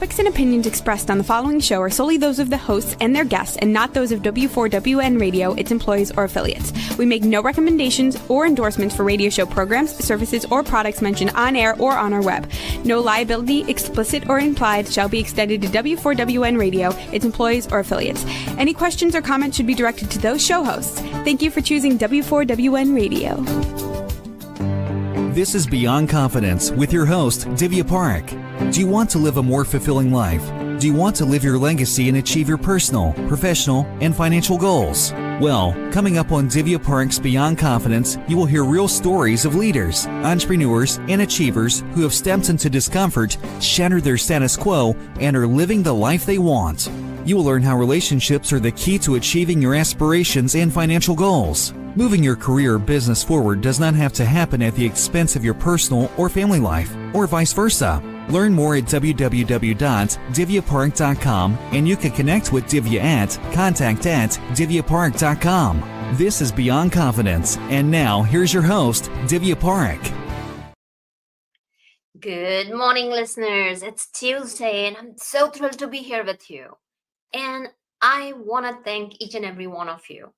topics and opinions expressed on the following show are solely those of the hosts and their guests and not those of W4WN Radio, its employees, or affiliates. We make no recommendations or endorsements for radio show programs, services, or products mentioned on air or on our web. No liability, explicit or implied, shall be extended to W4WN Radio, its employees, or affiliates. Any questions or comments should be directed to those show hosts. Thank you for choosing W4WN Radio. This is Beyond Confidence with your host, Divya Parekh. Do you want to live a more fulfilling life? Do you want to live your legacy and achieve your personal, professional, and financial goals? Well, coming up on Divya Parekh's Beyond Confidence, you will hear real stories of leaders, entrepreneurs, and achievers who have stepped into discomfort, shattered their status quo, and are living the life they want. You will learn how relationships are the key to achieving your aspirations and financial goals. Moving your career or business forward does not have to happen at the expense of your personal or family life, or vice versa. Learn more at www.divyaparekh.com, and you can connect with Divya at contact@divyaparekh.com. This is Beyond Confidence, and now here's your host, Divya Parekh. Good morning, listeners. It's Tuesday, and I'm so thrilled to be here with you. And I want to thank each and every one of you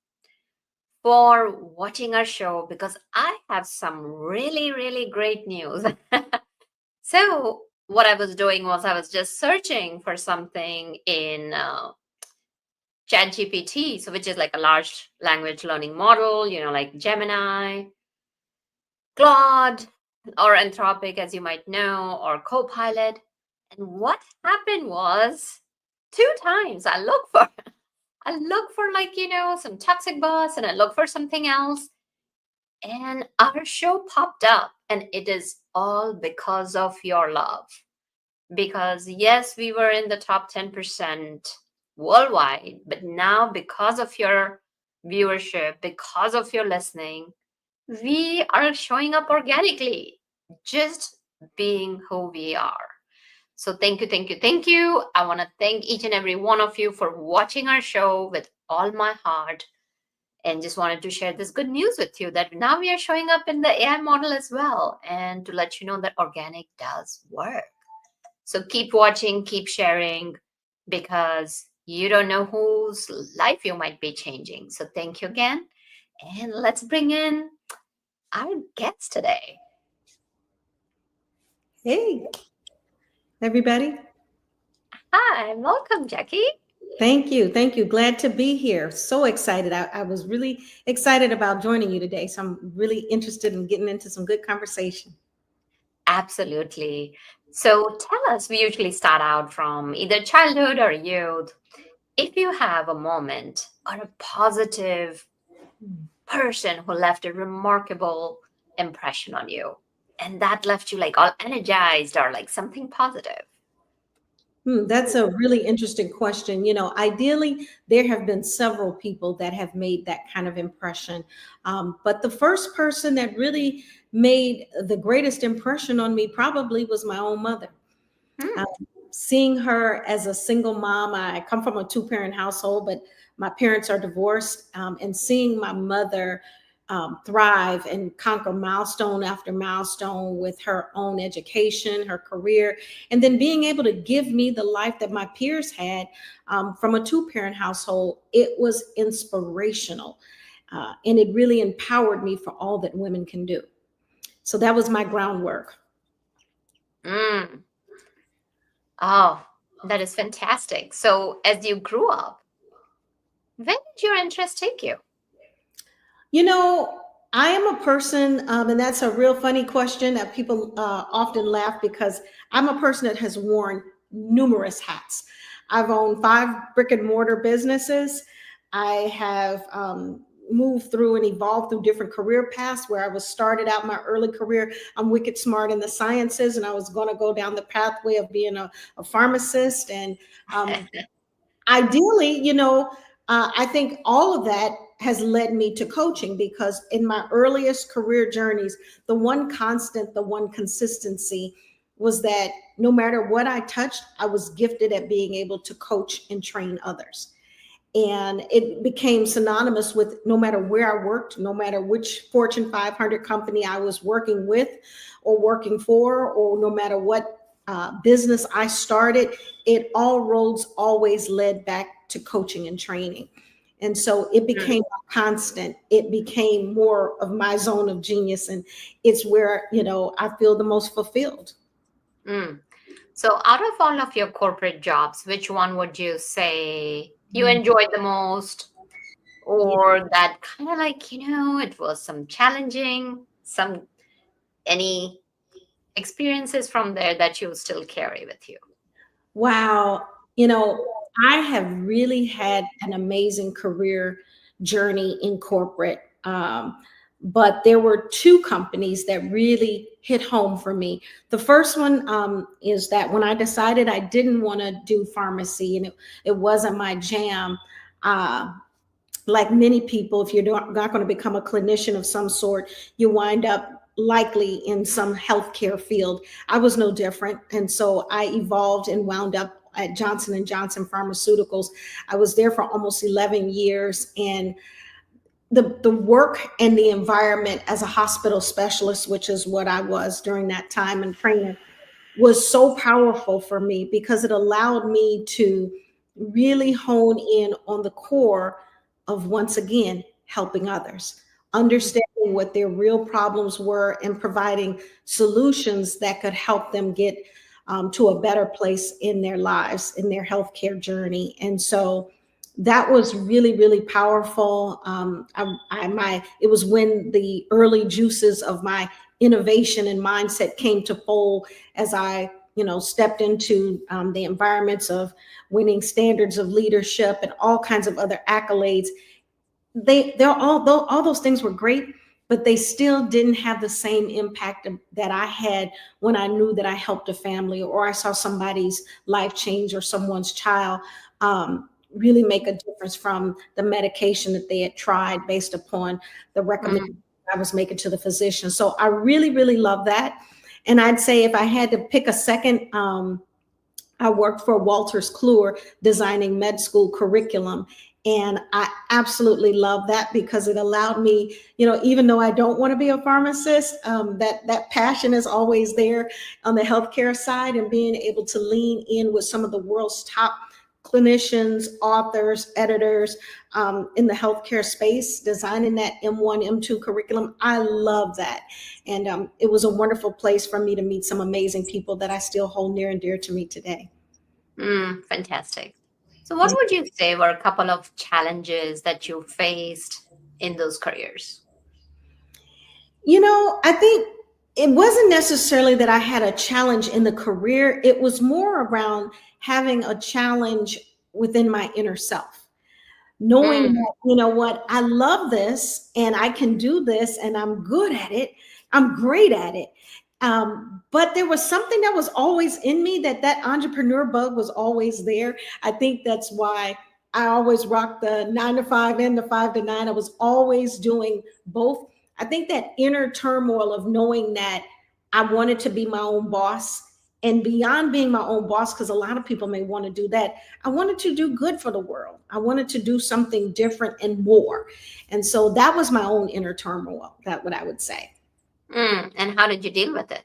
for watching our show, because I have some really, really great news. So what I was doing was I was just searching for something in ChatGPT, so which is like a large language learning model, like Gemini, Claude, or Anthropic, as you might know, or Copilot. And what happened was 2 times I look for some toxic boss, and I look for something else, and our show popped up, and it is all because of your love. Because yes, we were in the top 10% worldwide, but now because of your viewership, because of your listening, we are showing up organically, just being who we are. So thank you, thank you, thank you. I want to thank each and every one of you for watching our show with all my heart, and just wanted to share this good news with you that now we are showing up in the AI model as well, and to let you know that organic does work. So keep watching, keep sharing, because you don't know whose life you might be changing. So thank you again, and let's bring in our guest today. Hey, everybody. Hi, welcome, Jackie. Thank you. Thank you. Glad to be here. So excited. I was really excited about joining you today. So I'm really interested in getting into some good conversation. Absolutely. So tell us, we usually start out from either childhood or youth. If you have a moment or a positive person who left a remarkable impression on you, and that left you like all energized or like something positive. That's a really interesting question. Ideally, there have been several people that have made that kind of impression. But the first person that really made the greatest impression on me probably was my own mother. Seeing her as a single mom, I come from a 2-parent household, but my parents are divorced, and seeing my mother thrive and conquer milestone after milestone with her own education, her career, and then being able to give me the life that my peers had from a 2-parent household, it was inspirational. And it really empowered me for all that women can do. So that was my groundwork. Oh, that is fantastic. So as you grew up, when did your interest take you? I am a person, and that's a real funny question that people often laugh, because I'm a person that has worn numerous hats. I've owned 5 brick and mortar businesses. I have moved through and evolved through different career paths, where I was started out my early career. I'm wicked smart in the sciences, and I was going to go down the pathway of being a pharmacist. And ideally, I think all of that has led me to coaching, because in my earliest career journeys, the one constant, the one consistency was that no matter what I touched, I was gifted at being able to coach and train others. And it became synonymous with no matter where I worked, no matter which Fortune 500 company I was working with or working for, or no matter what business I started, it all roads always led back to coaching and training. And so it became a constant. It became more of my zone of genius. And it's where, I feel the most fulfilled. Mm. So, out of all of your corporate jobs, which one would you say you enjoyed the most? Or that kind of like, it was some challenging, any experiences from there that you still carry with you? Wow. I have really had an amazing career journey in corporate. But there were two companies that really hit home for me. The first one is that when I decided I didn't want to do pharmacy and it wasn't my jam, like many people, if you're not going to become a clinician of some sort, you wind up likely in some healthcare field. I was no different. And so I evolved and wound up at Johnson & Johnson Pharmaceuticals. I was there for almost 11 years. And the work and the environment as a hospital specialist, which is what I was during that time in training, was so powerful for me because it allowed me to really hone in on the core of, once again, helping others, understanding what their real problems were and providing solutions that could help them get to a better place in their lives, in their healthcare journey. And so that was really, really powerful. It was when the early juices of my innovation and mindset came to fold as I, stepped into the environments of winning standards of leadership and all kinds of other accolades. All those things were great, but they still didn't have the same impact that I had when I knew that I helped a family or I saw somebody's life change or someone's child really make a difference from the medication that they had tried based upon the recommendation I was making to the physician. So I really, really love that. And I'd say if I had to pick a second, I worked for Walters Kluwer designing med school curriculum. And I absolutely love that because it allowed me, even though I don't want to be a pharmacist, that passion is always there on the healthcare side, and being able to lean in with some of the world's top clinicians, authors, editors in the healthcare space, designing that M1, M2 curriculum. I love that. And it was a wonderful place for me to meet some amazing people that I still hold near and dear to me today. Fantastic. So what would you say were a couple of challenges that you faced in those careers? I think it wasn't necessarily that I had a challenge in the career. It was more around having a challenge within my inner self, knowing that, what, I love this and I can do this and I'm good at it. I'm great at it. But there was something that was always in me, that entrepreneur bug was always there. I think that's why I always rocked the 9 to 5 and the 5 to 9. I was always doing both. I think that inner turmoil of knowing that I wanted to be my own boss, and beyond being my own boss, because a lot of people may want to do that, I wanted to do good for the world. I wanted to do something different and more. And so that was my own inner turmoil, that's what I would say. And how did you deal with it?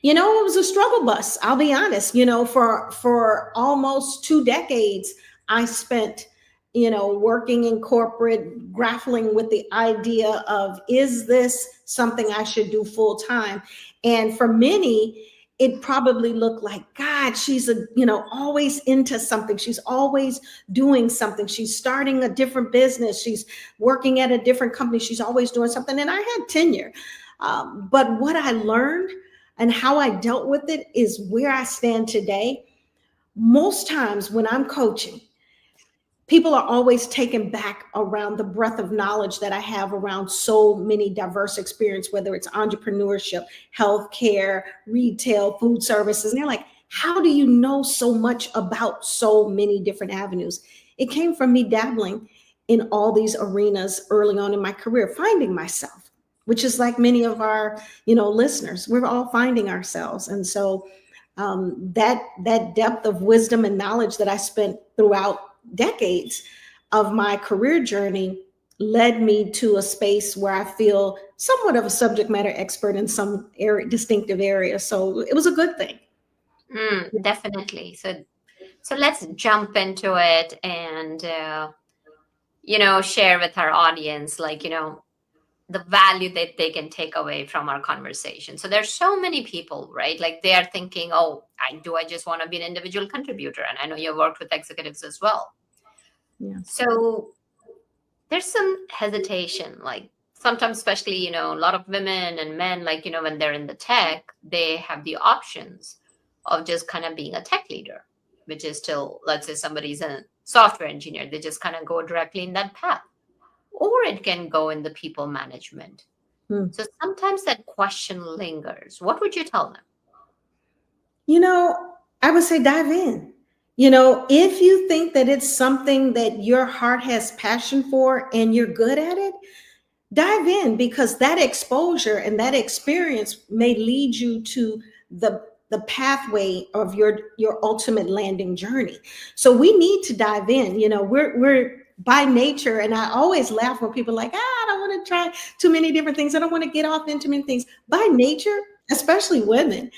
It was a struggle bus. I'll be honest, for almost 2 decades, I spent, working in corporate, grappling with the idea of, is this something I should do full time? And for many, it probably looked like, God, she's always into something. She's always doing something. She's starting a different business. She's working at a different company. She's always doing something. And I had tenure. But what I learned and how I dealt with it is where I stand today. Most times when I'm coaching, people are always taken back around the breadth of knowledge that I have around so many diverse experiences, whether it's entrepreneurship, healthcare, retail, food services. And they're like, how do you know so much about so many different avenues? It came from me dabbling in all these arenas early on in my career, finding myself, which is like many of our, listeners. We're all finding ourselves. And so that depth of wisdom and knowledge that I spent throughout decades of my career journey led me to a space where I feel somewhat of a subject matter expert in some distinctive area. So it was a good thing. Definitely. So let's jump into it and share with our audience, like, the value that they can take away from our conversation. So there's so many people, right? Like they are thinking, oh, I just want to be an individual contributor? And I know you've worked with executives as well. Yes. So there's some hesitation, like sometimes, especially, a lot of women and men, like, when they're in the tech, they have the options of just kind of being a tech leader, which is still, let's say somebody's a software engineer, they just kind of go directly in that path, or it can go in the people management. Hmm. So sometimes that question lingers. What would you tell them? I would say dive in. If you think that it's something that your heart has passion for and you're good at it, dive in, because that exposure and that experience may lead you to the pathway of your ultimate landing journey. So we need to dive in. We're by nature, and I always laugh when people are like, I don't want to try too many different things, I don't want to get off into many things. By nature, especially women,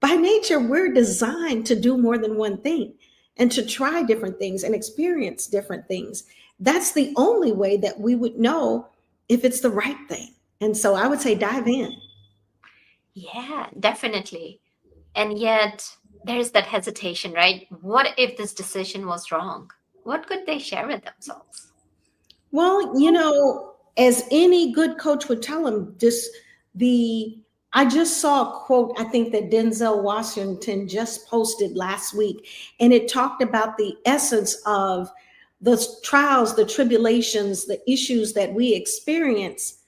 by nature, we're designed to do more than one thing and to try different things and experience different things. That's the only way that we would know if it's the right thing. And so I would say dive in. Yeah, definitely. And yet there's that hesitation, right? What if this decision was wrong? What could they share with themselves? Well, as any good coach would tell them, I just saw a quote, I think that Denzel Washington just posted last week, and it talked about the essence of the trials, the tribulations, the issues that we experience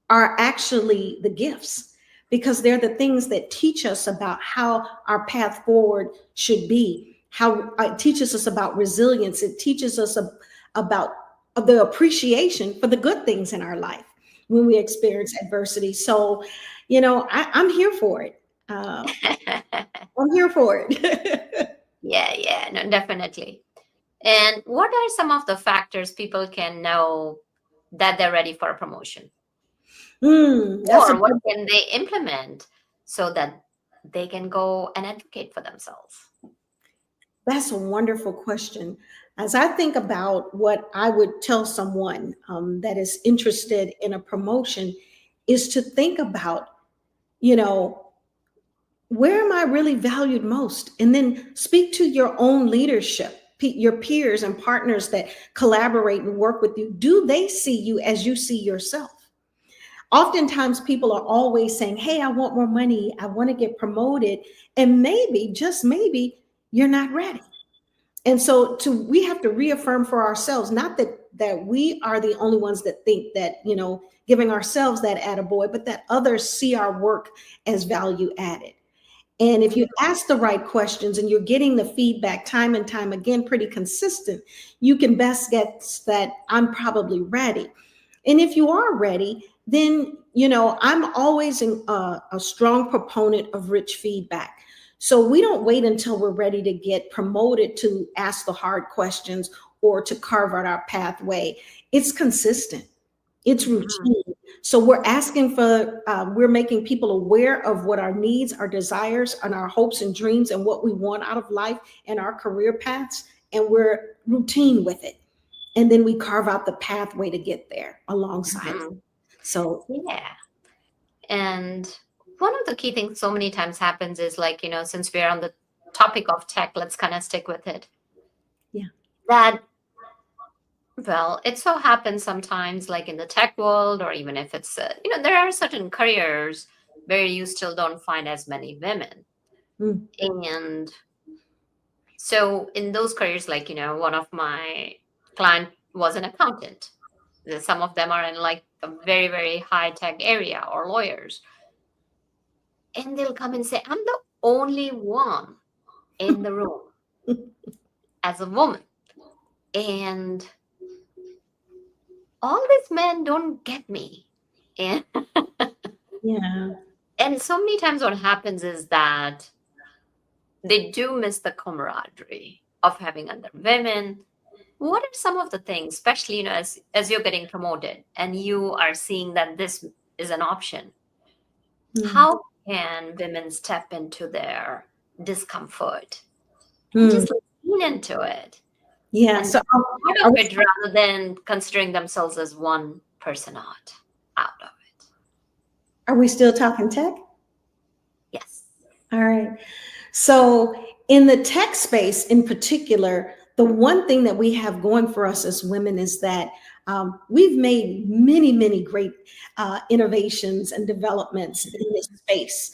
are actually the gifts, because they're the things that teach us about how our path forward should be, how it teaches us about resilience, it teaches us about the appreciation for the good things in our life when we experience adversity. So I'm here for it. I'm here for it. Yeah, no, definitely. And what are some of the factors people can know that they're ready for a promotion? That's a Or what can they implement so that they can go and advocate for themselves? That's a wonderful question. As I think about what I would tell someone that is interested in a promotion, is to think about, you know, where am I really valued most? And then speak to your own leadership, your peers and partners that collaborate and work with you. Do they see you as you see yourself? Oftentimes, people are always saying, hey, I want more money, I want to get promoted. And maybe, just maybe, you're not ready. And so we have to reaffirm for ourselves, not that we are the only ones that think that, giving ourselves that attaboy, but that others see our work as value added. And if you ask the right questions and you're getting the feedback time and time again, pretty consistent, you can best guess that I'm probably ready. And if you are ready, then, I'm always a strong proponent of rich feedback. So we don't wait until we're ready to get promoted to ask the hard questions or to carve out our pathway. It's consistent. It's routine. So we're making people aware of what our needs, our desires, and our hopes and dreams and what we want out of life and our career paths. And we're routine with it. And then we carve out the pathway to get there alongside. So Yeah. And one of the key things so many times happens is, like, since we're on the topic of tech, let's kind of stick with it. Yeah. That, well, it so happens sometimes, like in the tech world, or even if it's, there are certain careers where you still don't find as many women. Mm. And so in those careers, like, one of my client was an accountant. Some of them are in like a very, very high tech area, or lawyers. And they'll come and say, I'm the only one in the room as a woman. And all these men don't get me. And, Yeah. and so many times what happens is that they do miss the camaraderie of having other women. What are some of the things, especially, as you're getting promoted and you are seeing that this is an option? Mm. How can women step into their discomfort and Hmm. just lean into it Yeah. and So, part are of we, it rather than considering themselves as 1% out of it. are we still talking tech? Yes. All right. So, in the tech space in particular, the one thing that we have going for us as women is that we've made many, many great innovations and developments in this space.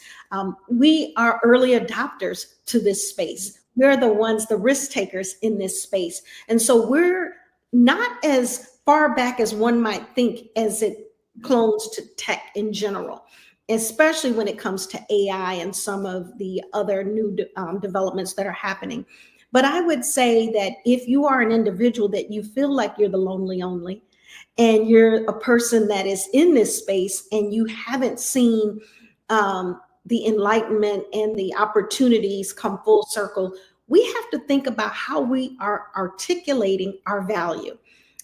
We are early adopters to this space. We're the ones, the risk takers in this space. And so we're not as far back as one might think as it clones to tech in general, especially when it comes to AI and some of the other new developments that are happening. But I would say that if you are an individual that you feel like you're the lonely only, and you're a person that is in this space and you haven't seen the enlightenment and the opportunities come full circle, we have to think about how we are articulating our value.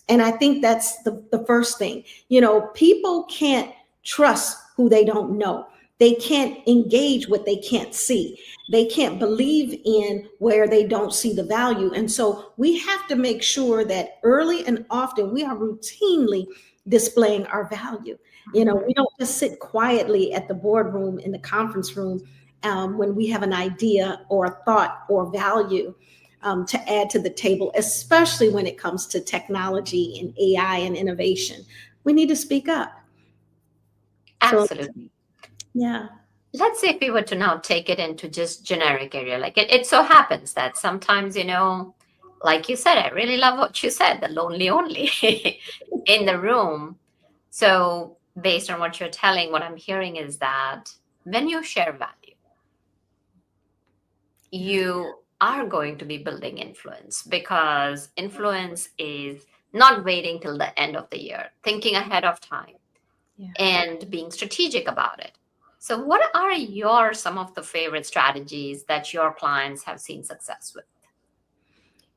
And I think that's the first thing. You know, people can't trust who they don't know. They can't engage what they can't see. They can't believe in where they don't see the value. And so we have to make sure that early and often we are routinely displaying our value. You know, we don't just sit quietly at the boardroom in the conference room when we have an idea or a thought or value to add to the table, especially when it comes to technology and AI and innovation. We need to speak up. So, Absolutely. yeah. Let's say if we were to now take it into just generic area, like it so happens that sometimes, like you said, I really love what you said, the lonely only in the room. So based on what you're telling, what I'm hearing is that when you share value, you are going to be building influence, because influence is not waiting till the end of the year, thinking ahead of time Yeah. and being strategic about it. So what are your some of the favorite strategies that your clients have seen success with?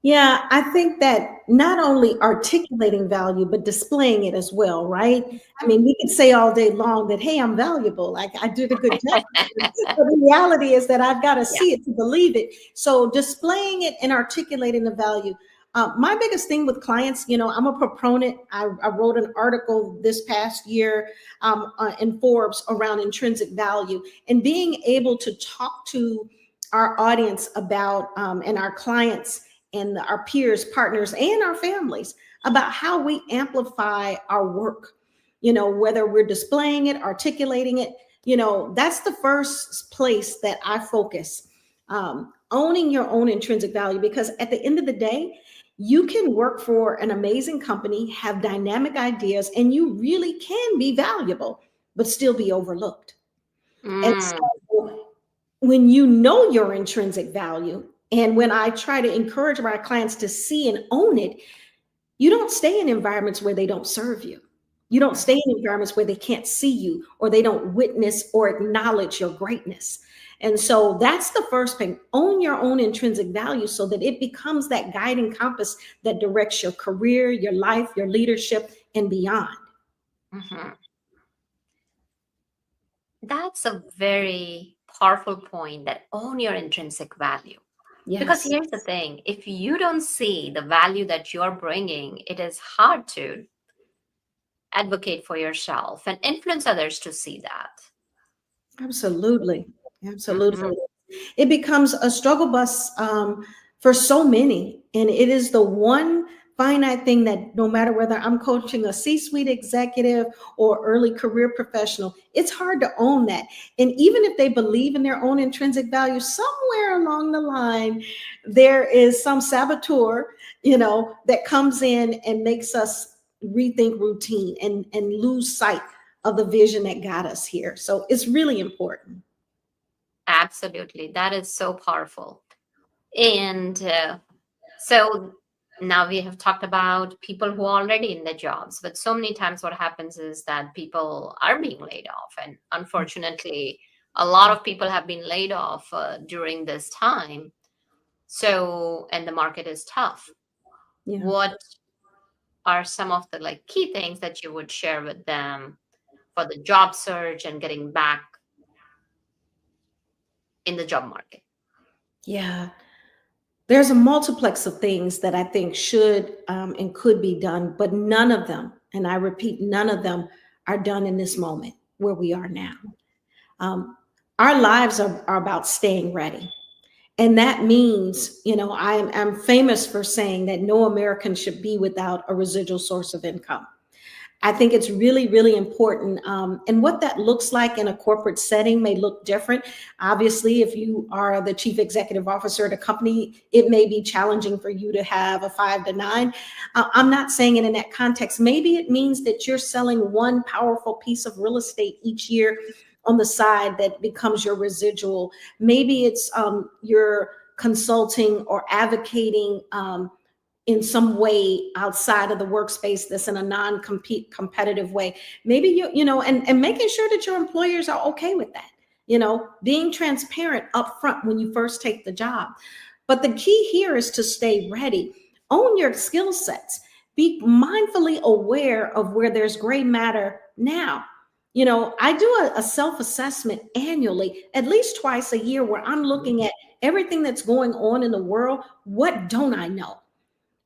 Yeah, I think that not only articulating value, but displaying it as well, right? I mean, we could say all day long that, hey, I'm valuable, like I did a good job. But the reality is that I've got to Yeah. see it to believe it. So displaying it and articulating the value. My biggest thing with clients, you know, I'm a proponent. I wrote an article this past year in Forbes around intrinsic value and being able to talk to our audience about and our clients and our peers, partners, and our families about how we amplify our work. You know, whether we're displaying it, articulating it, you know, that's the first place that I focus. Owning your own intrinsic value, because at the end of the day, you can work for an amazing company, have dynamic ideas, and you really can be valuable, but still be overlooked. And Mm, so when you know your intrinsic value, and when I try to encourage my clients to see and own it, you don't stay in environments where they don't serve you. You don't stay in environments where they can't see you or they don't witness or acknowledge your greatness. And so that's the first thing. Own your own intrinsic value so that it becomes that guiding compass that directs your career, your life, your leadership, and beyond. mhm. That's a very powerful point, that own your intrinsic value. Because Yes, here's the thing, if you don't see the value that you're bringing, it is hard to advocate for yourself and influence others to see that. absolutely. Absolutely. Mhm. It becomes a struggle bus for so many. And it is the one finite thing that no matter whether I'm coaching a C-suite executive or early career professional, it's hard to own that. And even if they believe in their own intrinsic value, somewhere along the line, there is some saboteur, you know, that comes in and makes us rethink routine and lose sight of the vision that got us here. So it's really important. Absolutely. That is so powerful. And so now we have talked about people who are already in their jobs, but so many times what happens is that people are being laid off. And unfortunately, a lot of people have been laid off during this time. So, and the market is tough. Yeah. What are some of the like key things that you would share with them for the job search and getting back in the job market? Yeah. There's a multiplex of things that I think should and could be done, but none of them, and I repeat, none of them are done in this moment where we are now. Um, our lives are about staying ready. And that means, I'm famous for saying that no American should be without a residual source of income. I think it's really, really important. And what that looks like in a corporate setting may look different. Obviously, if you are the chief executive officer at a company, it may be challenging for you to have a 5 to 9. I'm not saying it in that context. Maybe it means that you're selling one powerful piece of real estate each year on the side that becomes your residual. Maybe it's you're consulting or advocating in some way outside of the workspace that's in a non-compete competitive way. Maybe and making sure that your employers are okay with that, being transparent up front when you first take the job. But the key here is to stay ready, own your skill sets, be mindfully aware of where there's gray matter now. I do a self-assessment annually, at least twice a year, where I'm looking at everything that's going on in the world. What don't I know?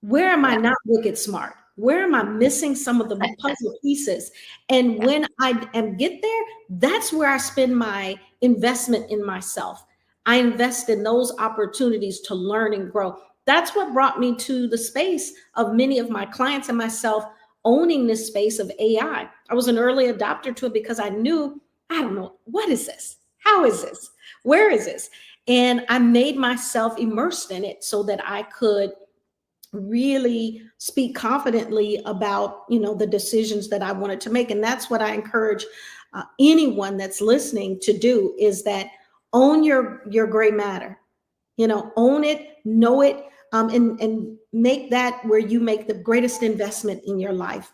Where am I Yeah. not wicked smart? Where am I missing some of the puzzle pieces? And Yeah. when I am get there, that's where I spend my investment in myself. I invest in those opportunities to learn and grow. That's what brought me to the space of many of my clients and myself owning this space of AI. I was an early adopter to it because I knew, I don't know, what is this? How is this? Where is this? And I made myself immersed in it so that I could really speak confidently about the decisions that I wanted to make. And that's what I encourage anyone that's listening to do, is that own your gray matter. Own it, know it, and make that where you make the greatest investment in your life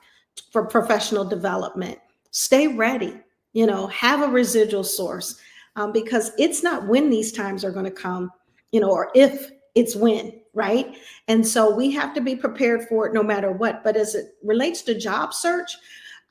for professional development. Stay ready. Have a residual source, because it's not when these times are going to come, or if, it's when, right? And so we have to be prepared for it no matter what. But as it relates to job search,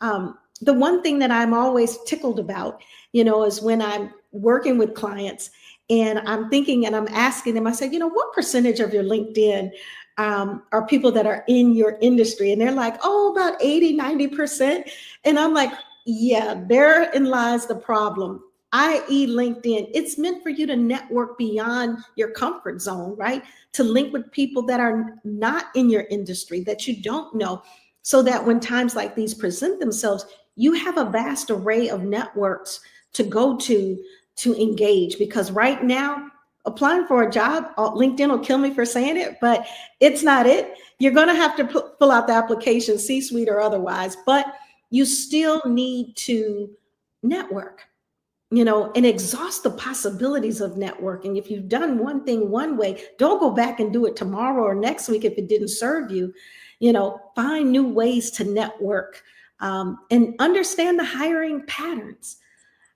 the one thing that I'm always tickled about, is when I'm working with clients and I'm thinking and I'm asking them, I said, what percentage of your LinkedIn are people that are in your industry? And they're like, oh, about 80, 90%. And I'm like, yeah, therein lies the problem. I.e. LinkedIn, it's meant for you to network beyond your comfort zone, right? To link with people that are not in your industry, that you don't know, so that when times like these present themselves, you have a vast array of networks to go to engage. Because right now, applying for a job, LinkedIn will kill me for saying it, but it's not it. You're going to have to fill out the application, C-suite or otherwise, but you still need to network, and exhaust the possibilities of networking. If you've done one thing one way, don't go back and do it tomorrow or next week if it didn't serve you. Find new ways to network, and understand the hiring patterns.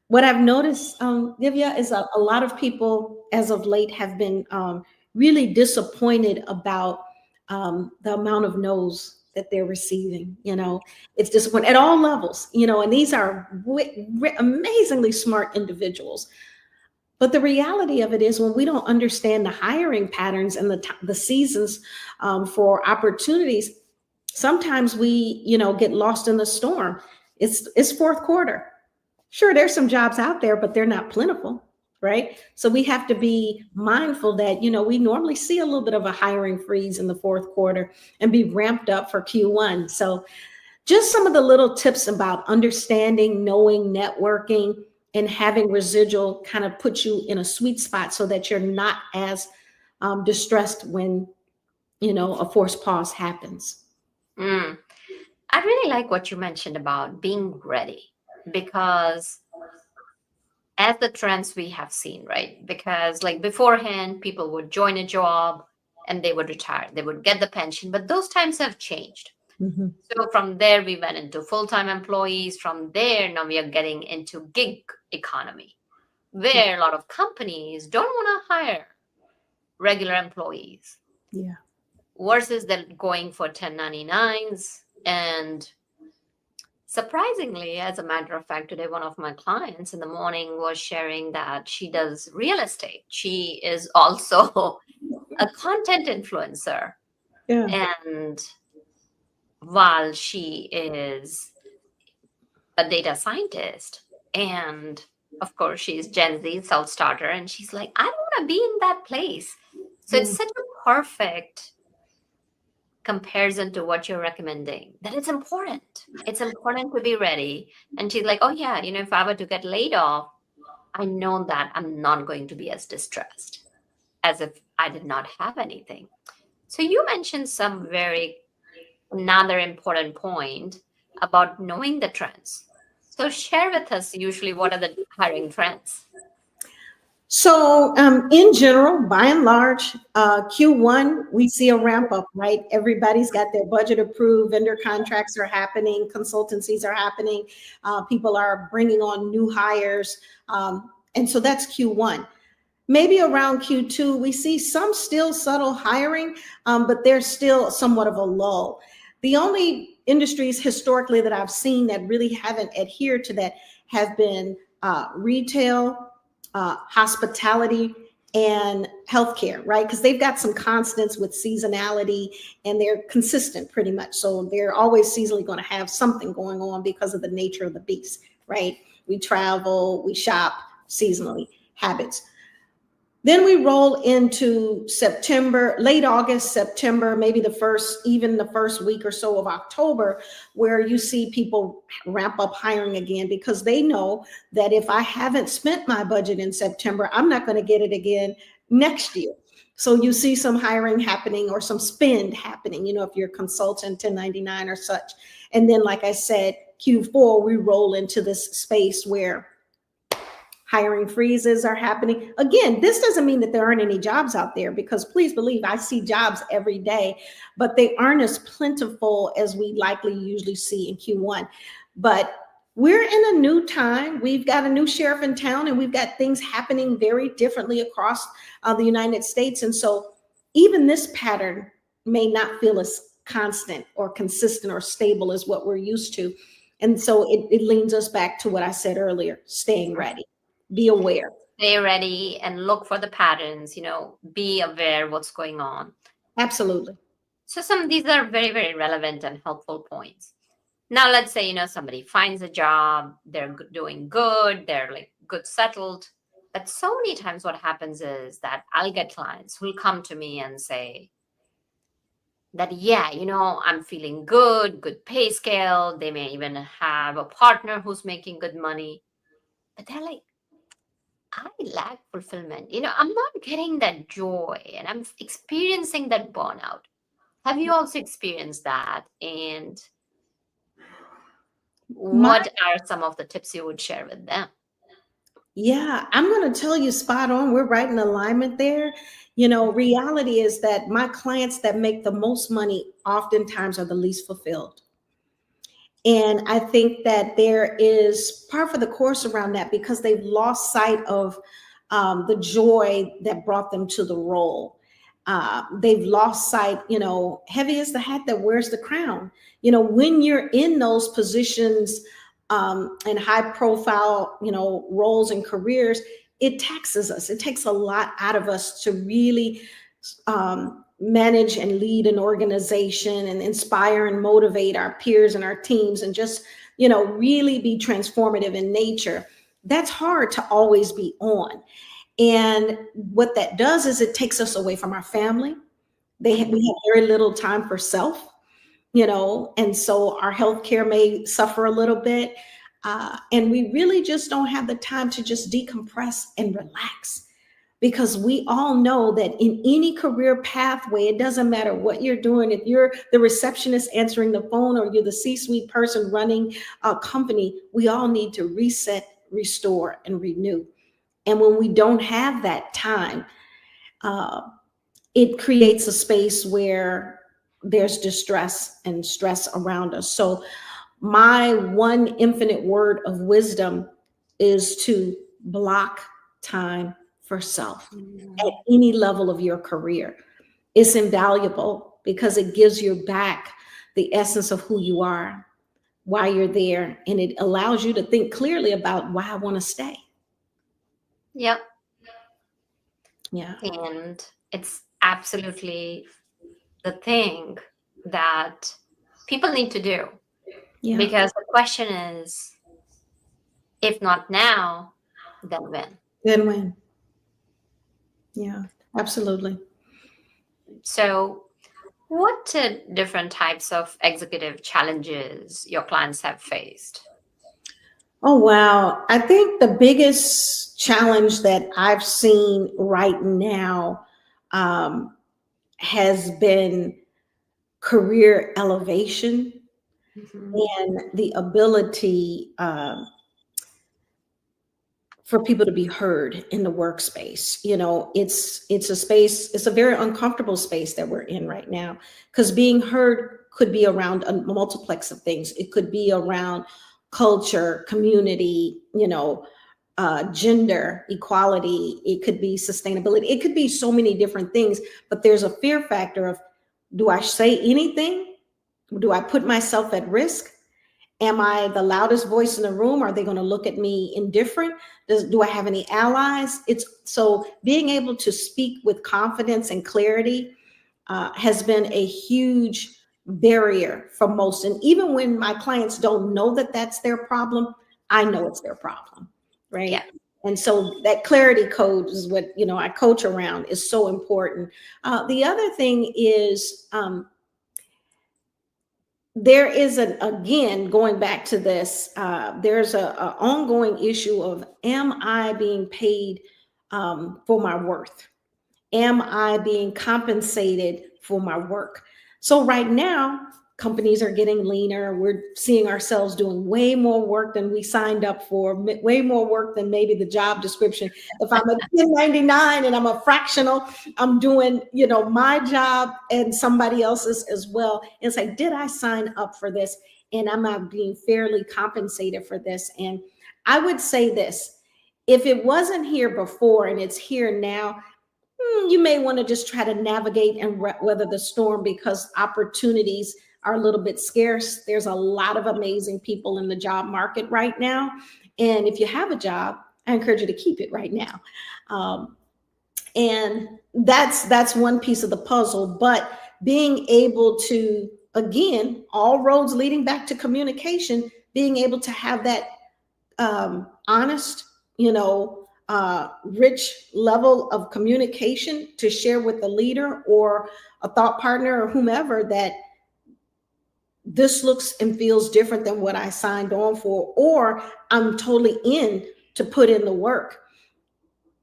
What I've noticed, Divya, is a lot of people as of late have been really disappointed about the amount of no's that they're receiving. It's disappointing at all levels, and these are amazingly smart individuals. But the reality of it is, when we don't understand the hiring patterns and the seasons for opportunities, sometimes we, get lost in the storm. It's fourth quarter. Sure, there's some jobs out there, but they're not plentiful, right? So we have to be mindful that, we normally see a little bit of a hiring freeze in the fourth quarter and be ramped up for Q1. So just some of the little tips about understanding, knowing, networking, and having residual kind of put you in a sweet spot so that you're not as distressed when, a forced pause happens. Mm. I really like what you mentioned about being ready, because as the trends we have seen, right? Because like beforehand, people would join a job and they would retire, they would get the pension, but those times have changed. Mhm. So from there, we went into full-time employees. From there, now we are getting into gig economy, where a lot of companies don't want to hire regular employees Yeah. versus them going for 1099s and Surprisingly, as a matter of fact, today one of my clients in the morning was sharing that she does real estate. She is also a content influencer. Yeah. And while she is a data scientist, and of course, she's Gen Z self starter, and she's like, I don't want to be in that place. So Yeah. it's such a perfect comparison to what you're recommending, that it's important. It's important to be ready. And she's like, oh, yeah, if I were to get laid off, I know that I'm not going to be as distressed as if I did not have anything. So you mentioned another important point about knowing the trends. So share with us usually what are the hiring trends? So, in general, by and large, Q1, we see a ramp up, right? Everybody's got their budget approved, vendor contracts are happening, consultancies are happening, people are bringing on new hires. And so that's Q1. Maybe around Q2, we see some still subtle hiring, but there's still somewhat of a lull. The only industries historically that I've seen that really haven't adhered to that have been retail, hospitality, and healthcare, right? Because they've got some constants with seasonality and they're consistent pretty much. So they're always seasonally going to have something going on because of the nature of the beast, right? We travel, we shop seasonally, habits. Then we roll into September, late August, September, maybe even the first week or so of October, where you see people ramp up hiring again because they know that if I haven't spent my budget in September, I'm not going to get it again next year. So you see some hiring happening or some spend happening, if you're a consultant, 1099 or such. And then, like I said, Q4, we roll into this space where hiring freezes are happening. Again, this doesn't mean that there aren't any jobs out there, because please believe I see jobs every day, but they aren't as plentiful as we likely usually see in Q1. But we're in a new time. We've got a new sheriff in town, and we've got things happening very differently across the United States. And so even this pattern may not feel as constant or consistent or stable as what we're used to. And so it leans us back to what I said earlier, staying ready. Be aware. Stay ready and look for the patterns, be aware what's going on. Absolutely. So these are very, very relevant and helpful points. Now, let's say, somebody finds a job, they're doing good, they're like good settled. But so many times what happens is that I'll get clients who'll come to me and say that, yeah, I'm feeling good pay scale. They may even have a partner who's making good money. But they're like, I lack fulfillment. I'm not getting that joy and I'm experiencing that burnout. Have you also experienced that? And what are some of the tips you would share with them? Yeah, I'm going to tell you spot on. We're right in alignment there. Reality is that my clients that make the most money oftentimes are the least fulfilled. And I think that there is part for the course around that because they've lost sight of the joy that brought them to the role. They've lost sight, heavy is the hat that wears the crown. When you're in those positions and high profile, roles and careers, it taxes us. It takes a lot out of us to really manage and lead an organization and inspire and motivate our peers and our teams and just, really be transformative in nature. That's hard to always be on. And what that does is it takes us away from our family. We have very little time for self, and so our healthcare may suffer a little bit. And we really just don't have the time to just decompress and relax, because we all know that in any career pathway, it doesn't matter what you're doing. If you're the receptionist answering the phone or you're the C-suite person running a company, we all need to reset, restore, and renew. And when we don't have that time, it creates a space where there's distress and stress around us. So my one infinite word of wisdom is to block time for self at any level of your career. It's invaluable because it gives you back the essence of who you are, why you're there, and it allows you to think clearly about why I want to stay. Yep. Yeah. And it's absolutely the thing that people need to do. Yeah. Because the question is, if not now, then when? Then when? Yeah, absolutely. So, what different types of executive challenges your clients have faced? Oh, wow. I think the biggest challenge that I've seen right now um, has been career elevation Mhm. and the ability for people to be heard in the workspace. It's a space, it's a very uncomfortable space that we're in right now, because being heard could be around a multiplex of things. It could be around culture, community, gender equality. It could be sustainability. It could be so many different things, but there's a fear factor of, do I say anything? Do I put myself at risk? Am I the loudest voice in the room? Are they going to look at me indifferent? Do I have any allies? It's so being able to speak with confidence and clarity has been a huge barrier for most. And even when my clients don't know that that's their problem, I know it's their problem, right? Yeah. And so that clarity code is what I coach around, is so important. The other thing is, there is again, going back to this, there's a ongoing issue of, am I being paid for my worth? Am I being compensated for my work? So right now, companies are getting leaner. We're seeing ourselves doing way more work than we signed up for, way more work than maybe the job description. If I'm a 1099 and I'm a fractional, I'm doing, my job and somebody else's as well. And it's like, did I sign up for this? And am I being fairly compensated for this? And I would say this, if it wasn't here before and it's here now, you may want to just try to navigate and weather the storm, because opportunities are a little bit scarce. There's a lot of amazing people in the job market right now. And if you have a job, I encourage you to keep it right now. And that's one piece of the puzzle. But being able to, again, all roads leading back to communication, being able to have that honest, rich level of communication to share with the leader or a thought partner or whomever, that this looks and feels different than what I signed on for, or I'm totally in to put in the work.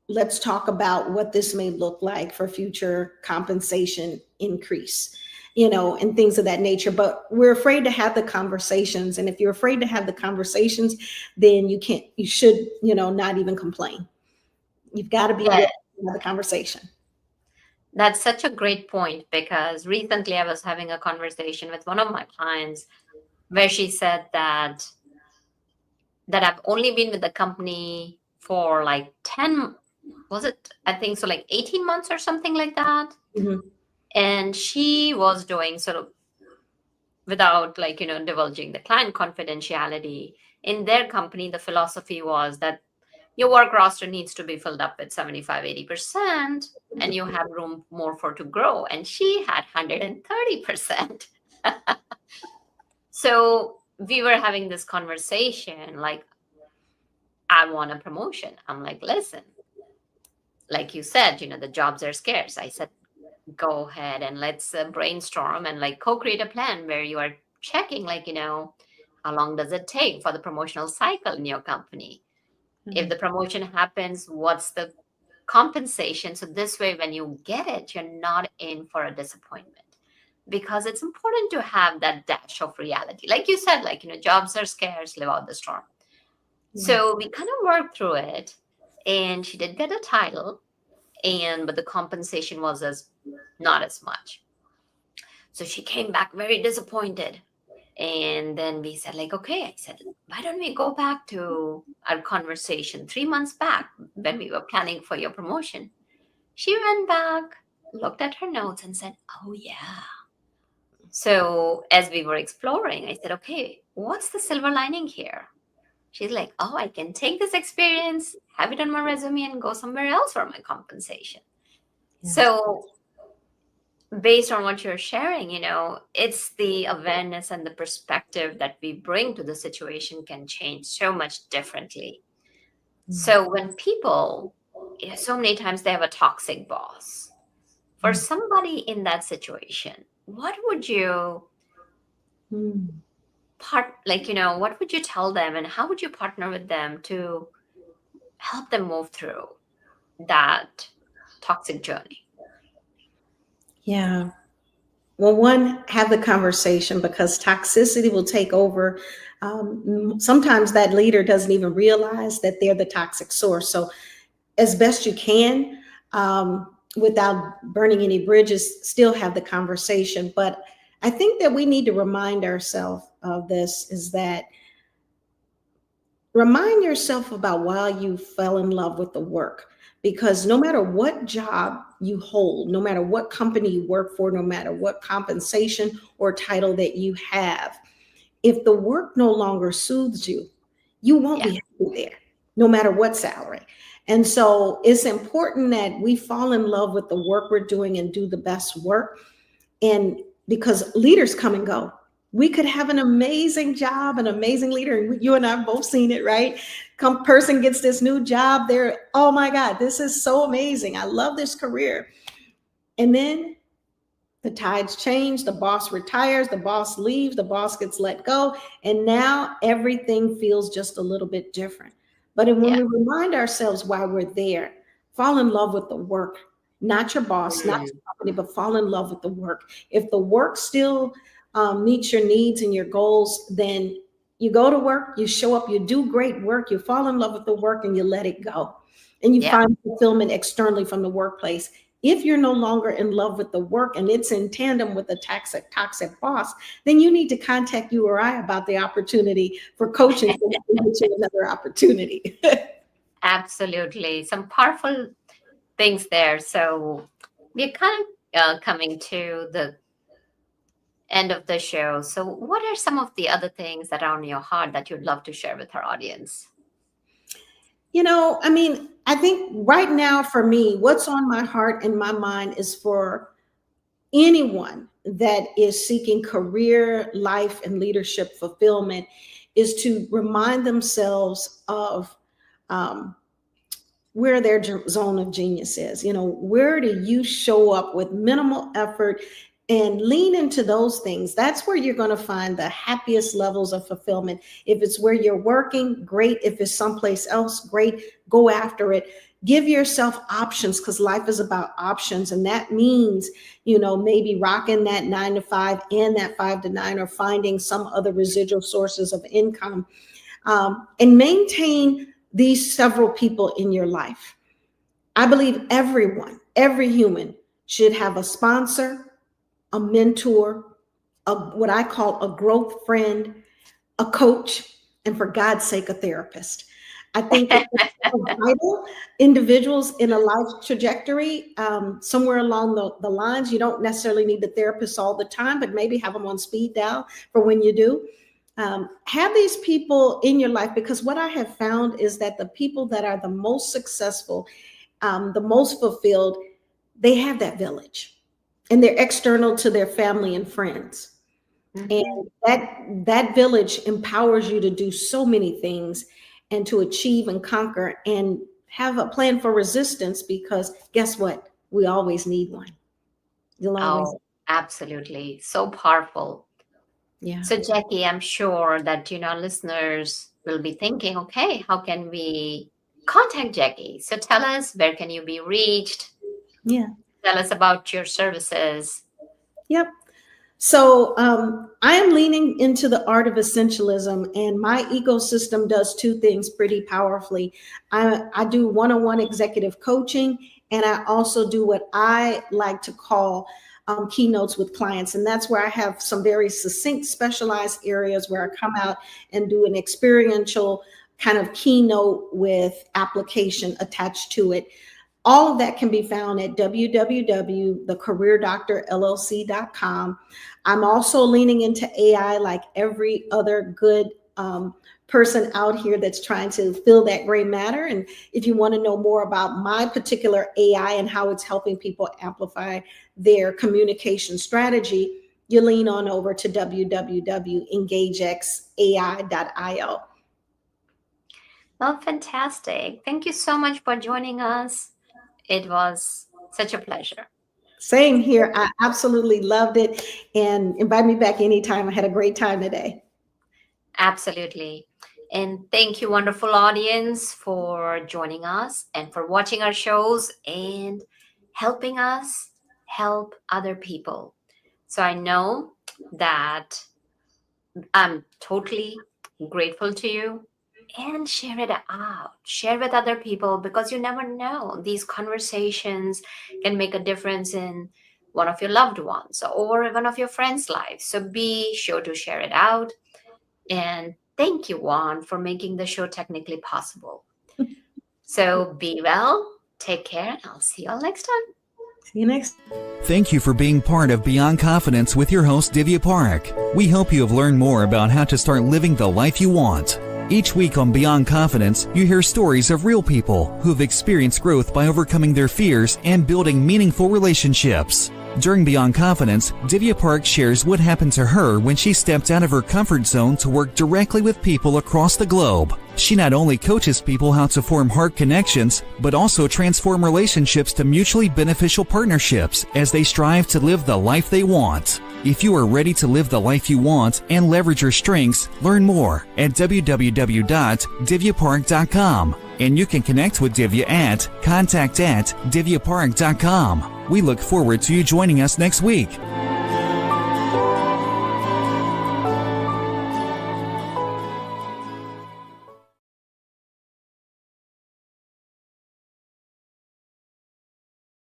Let's talk about what this may look like for future compensation increase, and things of that nature. But we're afraid to have the conversations. And if you're afraid to have the conversations, then you should, not even complain. You've got to be Yeah. willing to have the conversation. That's such a great point, because recently I was having a conversation with one of my clients where she said that I've only been with the company for like 10, was it? I think so, like 18 months or something like that. Mhm. And she was doing sort of, without divulging the client confidentiality, in their company, the philosophy was that your work roster needs to be filled up with 75-80%, and you have room more for to grow. And she had 130%. So we were having this conversation, like, I want a promotion. I'm like, listen, like you said, the jobs are scarce. I said, go ahead and let's brainstorm and like co-create a plan where you are checking, how long does it take for the promotional cycle in your company? If the promotion happens, what's the compensation? So this way, when you get it, you're not in for a disappointment, because it's important to have that dash of reality. Like you said, jobs are scarce, live out the storm. Yeah. So we kind of worked through it, and she did get a title, but the compensation was not as much. So she came back very disappointed. And then we said, like, okay, I said, why don't we go back to our conversation 3 months back when we were planning for your promotion? She went back, looked at her notes and said, oh, yeah, So as we were exploring, I said, okay, what's the silver lining here? She's like, oh, I can take this experience, have it on my resume, and go somewhere else for my compensation. Yeah. So based on what you're sharing, it's the awareness and the perspective that we bring to the situation can change so much differently. So when people, so many times they have a toxic boss. For somebody in that situation, what would you what would you tell them, and how would you partner with them to help them move through that toxic journey? Yeah. Well, one, have the conversation, because toxicity will take over. Sometimes that leader doesn't even realize that they're the toxic source. So, as best you can, without burning any bridges, still have the conversation. But I think that we need to remind ourselves of this, is that remind yourself about why you fell in love with the work. Because no matter what job you hold, no matter what company you work for, no matter what compensation or title that you have, if the work no longer soothes you, you won't Yeah. be happy there, no matter what salary. And so it's important that we fall in love with the work we're doing and do the best work. And because leaders come and go, we could have an amazing job, an amazing leader. And you and I have both seen it, right? Person gets this new job. They're, oh my God, this is so amazing. I love this career. And then the tides change, the boss retires, the boss leaves, the boss gets let go. And now everything feels just a little bit different. But when Yeah. we remind ourselves why we're there, fall in love with the work, not your boss, not your company, but fall in love with the work. If the work still meets your needs and your goals, then you go to work, you show up, you do great work, you fall in love with the work, and you let it go. And you Yeah. find fulfillment externally from the workplace. If you're no longer in love with the work and it's in tandem with a toxic boss, then you need to contact you or I about the opportunity for coaching so we can get you another opportunity. Absolutely. Some powerful things there. So we're kind of coming to the end of the show. So, what are some of the other things that are on your heart that you'd love to share with our audience? I mean, I think right now for me, what's on my heart and my mind is for anyone that is seeking career, life, and leadership fulfillment, is to remind themselves of where their zone of genius is. Where do you show up with minimal effort and lean into those things? That's where you're going to find the happiest levels of fulfillment. If it's where you're working, great. If it's someplace else, great. Go after it. Give yourself options, because life is about options. And that means, maybe rocking that 9 to 5 and that 5 to 9, or finding some other residual sources of income, and maintain these several people in your life. I believe every human should have a sponsor, a mentor, what I call a growth friend, a coach, and for God's sake, a therapist. I think that vital individuals in a life trajectory, somewhere along the lines. You don't necessarily need the therapist all the time, but maybe have them on speed dial for when you do. Have these people in your life, because what I have found is that the people that are the most successful, the most fulfilled, they have that village, and they're external to their family and friends. Mhm. And that village empowers you to do so many things and to achieve and conquer and have a plan for resistance, because guess what? We always need one. You'll always, Oh, absolutely. So powerful. yeah. So, Jackie, I'm sure that listeners will be thinking, okay, how can we contact Jackie? So, tell us, where can you be reached? Yeah. Tell us about your services. Yep. So I am leaning into the art of essentialism, and my ecosystem does two things pretty powerfully. I do one-on-one executive coaching, and I also do what I like to call keynotes with clients. And that's where I have some very succinct, specialized areas where I come out and do an experiential kind of keynote with application attached to it. All of that can be found at www.thecareerdoctorllc.com. I'm also leaning into AI like every other good person out here that's trying to fill that gray matter. And if you want to know more about my particular AI and how it's helping people amplify their communication strategy, you lean on over to www.engagexai.io. Well, fantastic. Thank you so much for joining us. It was such a pleasure. Same here. I absolutely loved it. And invite me back anytime. I had a great time today. Absolutely. And thank you, wonderful audience, for joining us and for watching our shows and helping us help other people. So I know that I'm totally grateful to you, and share it out. Share with other people, because you never know. These conversations can make a difference in one of your loved ones or one of your friends' lives. So be sure to share it out. And thank you, Juan, for making the show technically possible. So be well, take care, and I'll see you all next time. See you next. Thank you for being part of Beyond Confidence with your host, Divya Parekh. We hope you have learned more about how to start living the life you want. Each week on Beyond Confidence, you hear stories of real people who've experienced growth by overcoming their fears and building meaningful relationships. During Beyond Confidence, Divya Parekh shares what happened to her when she stepped out of her comfort zone to work directly with people across the globe. She not only coaches people how to form heart connections, but also transform relationships to mutually beneficial partnerships as they strive to live the life they want. If you are ready to live the life you want and leverage your strengths, learn more at www.divyaparekh.com. And you can connect with Divya at contact@divyaparekh.com. We look forward to you joining us next week.